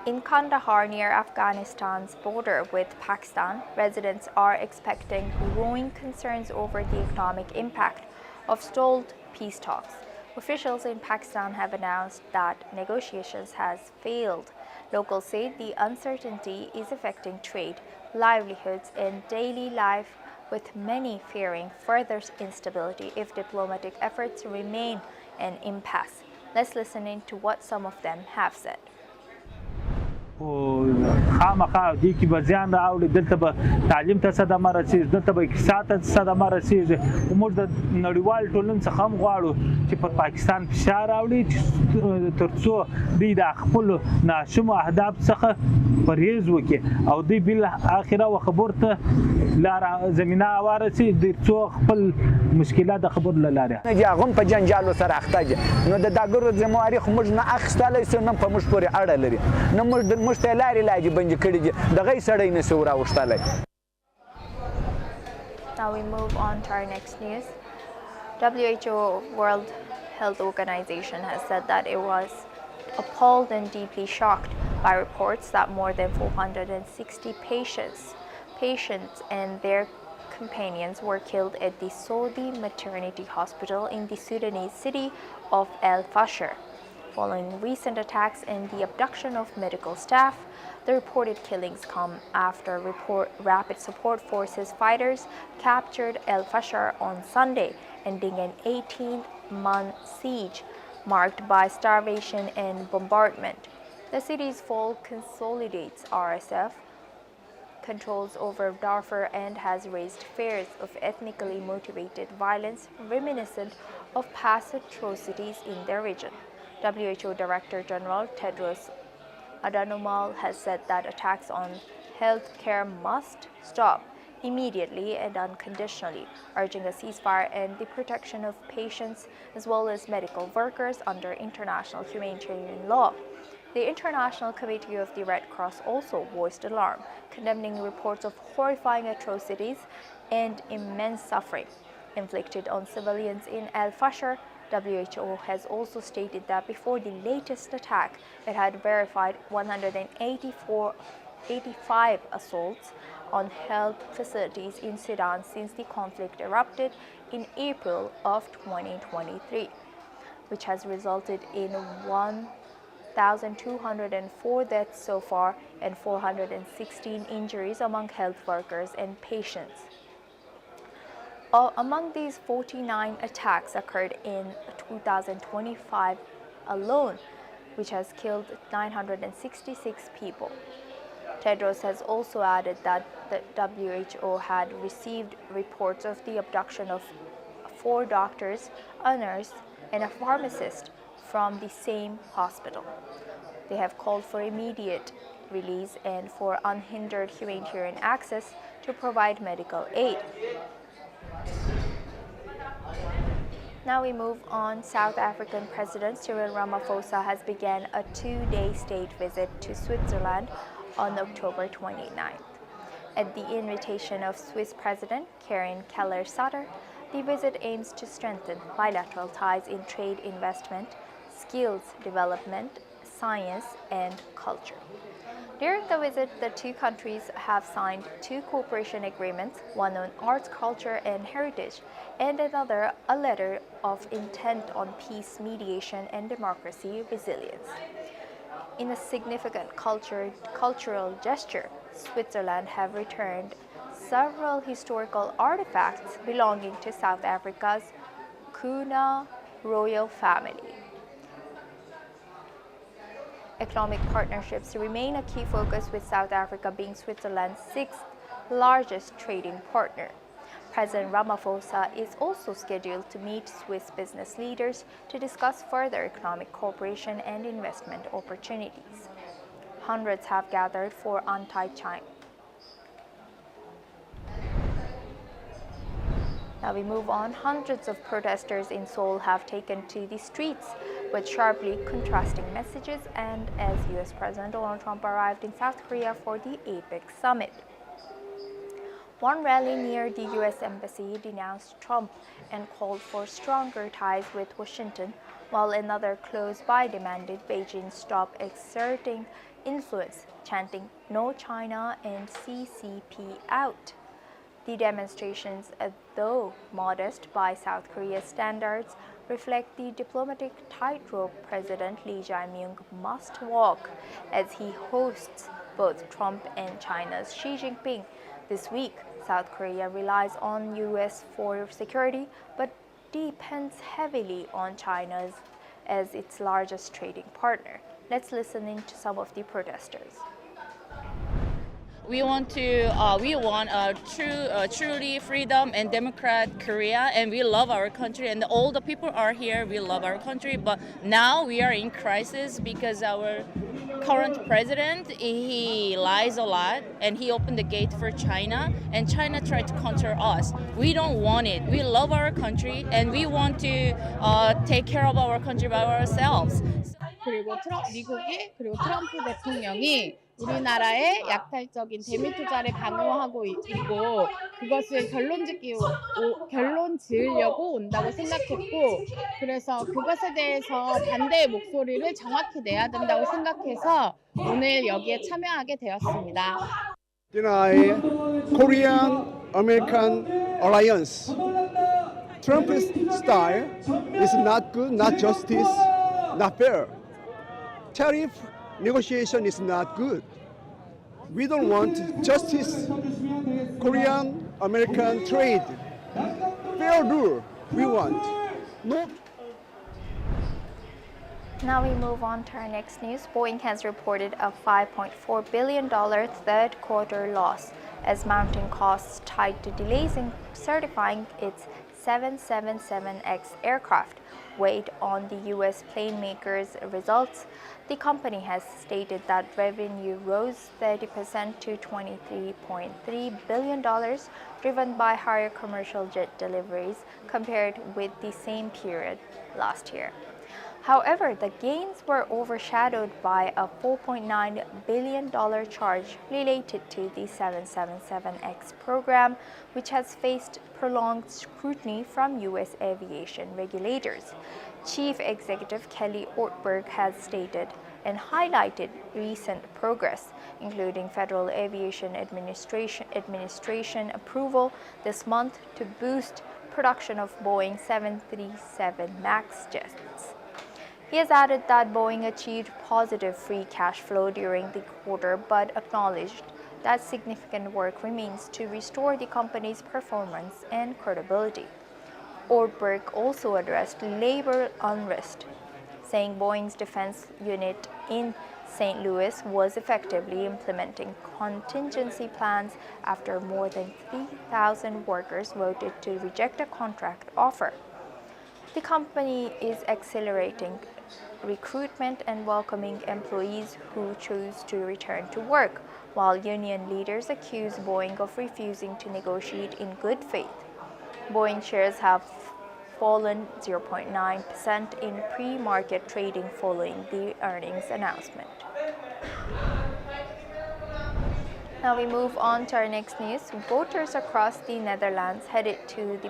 In Kandahar, near Afghanistan's border with Pakistan, residents are expecting growing concerns over the economic impact of stalled peace talks. Officials in Pakistan have announced that negotiations has failed. Locals say the uncertainty is affecting trade, livelihoods, and daily life, with many fearing further instability if diplomatic efforts remain an impasse. Let's listen in to what some of them have said. خامخا دې کې به زیان راوړي، دلته به تعلیم ته صدمه رسېږي، دلته به اقتصاد ته صدمه رسېږي. موږ د نړیوال ټولنې څخه هم غواړو چې پر پاکستان فشار راوړي چې تر څو دوی د خپلو ناشمو اهداف څخه پرهیز وکړي او دوی بالاخره و خبرو ته لاره زمینه هواره شي، دوی څو خپل مشکلات د خبرو له لارې. هغه هم په جنجالو سره اخته دي، نو د داګرو ذمواري خو موږ نه اخیستلی شو، نه په موږ پورې اړه لري، نه موږ ته لارې لاجې بندې کړي دي، دغه یې سړی نه شو راوښتلی. Now we move on to our next news. WHO, World Health Organization, has said that it was appalled and deeply shocked by reports that more than 460 patients and their companions were killed at the Saudi maternity hospital in the Sudanese city of El-Fasher. Following recent attacks and the abduction of medical staff, the reported killings come after Rapid Support Forces fighters captured El-Fasher on Sunday, ending an 18-month siege marked by starvation and bombardment. The city's fall consolidates RSF controls over Darfur and has raised fears of ethnically motivated violence reminiscent of past atrocities in the region. WHO Director General Tedros Adhanom has said that attacks on healthcare must stop immediately and unconditionally, urging a ceasefire and the protection of patients as well as medical workers under international humanitarian law. The International Committee of the Red Cross also voiced alarm, condemning reports of horrifying atrocities and immense suffering inflicted on civilians in El-Fasher. WHO has also stated that before the latest attack, it had verified 185 assaults on health facilities in Sudan since the conflict erupted in April of 2023, which has resulted in 1,204 deaths so far and 416 injuries among health workers and patients. Among these, 49 attacks occurred in 2025 alone, which has killed 966 people. Tedros has also added that the WHO had received reports of the abduction of 4 doctors, a nurse, and a pharmacist from the same hospital. They have called for immediate release and for unhindered humanitarian access to provide medical aid. Now we move on. South African President Cyril Ramaphosa has begun a 2-day state visit to Switzerland on October 29th. At the invitation of Swiss President Karin Keller-Sutter, the visit aims to strengthen bilateral ties in trade, investment, skills development, science, and culture. During the visit, the two countries have signed 2 cooperation agreements, one on arts, culture, and heritage, and another a letter of intent on peace, mediation, and democracy resilience. In a significant cultural gesture, Switzerland have returned several historical artifacts belonging to South Africa's Kuna royal family. Economic partnerships remain a key focus, with South Africa being Switzerland's 6th largest trading partner. President Ramaphosa is also scheduled to meet Swiss business leaders to discuss further economic cooperation and investment opportunities. Hundreds have gathered for anti-China. Now we move on. Hundreds of protesters in Seoul have taken to the streets with sharply contrasting messages, and as US President Donald Trump arrived in South Korea for the APEC summit. One rally near the US Embassy denounced Trump and called for stronger ties with Washington, while another close by demanded Beijing stop exerting influence, chanting "No China" and "CCP out." The demonstrations, though modest by South Korea's standards, reflect the diplomatic tightrope President Lee Jae-myung must walk as he hosts both Trump and China's Xi Jinping. This week, South Korea relies on U.S. for security, but depends heavily on China as its largest trading partner. Let's listen in to some of the protesters. We want a truly freedom and democratic Korea, and we love our country. And all the people are here. We love our country, but now we are in crisis because our current president, he lies a lot, and he opened the gate for China, and China tried to counter us. We don't want it. We love our country, and we want to take care of our country by ourselves. 그리고 미국이 트럼프 대통령이 우리나라의 약탈적인 대미 투자를 강요하고 있고 그것을 결론 지으려고 온다고 생각했고 그래서 그것에 대해서 반대의 목소리를 정확히 내야 된다고 생각해서 오늘 여기에 참여하게 되었습니다. Deny Korean-American alliance. Trump's style is not good, not justice, not fair. Tariff negotiation is not good. We don't want justice, Korean-American trade. Fair rule we want. No. Now we move on to our next news. Boeing has reported a $5.4 billion third quarter loss as mounting costs tied to delays in certifying its 777X aircraft weighed on the U.S. plane maker's results. The company has stated that revenue rose 30% to $23.3 billion, driven by higher commercial jet deliveries compared with the same period last year. However, the gains were overshadowed by a $4.9 billion charge related to the 777X program, which has faced prolonged scrutiny from U.S. aviation regulators. Chief Executive Kelly Ortberg has stated and highlighted recent progress, including Federal Aviation Administration approval this month to boost production of Boeing 737 MAX jets. He has added that Boeing achieved positive free cash flow during the quarter, but acknowledged that significant work remains to restore the company's performance and credibility. Ortberg also addressed labor unrest, saying Boeing's defense unit in St. Louis was effectively implementing contingency plans after more than 3,000 workers voted to reject a contract offer. The company is accelerating recruitment and welcoming employees who choose to return to work, while union leaders accuse Boeing of refusing to negotiate in good faith. Boeing shares have fallen 0.9% in pre-market trading following the earnings announcement. Now we move on to our next news. Voters across the Netherlands headed to the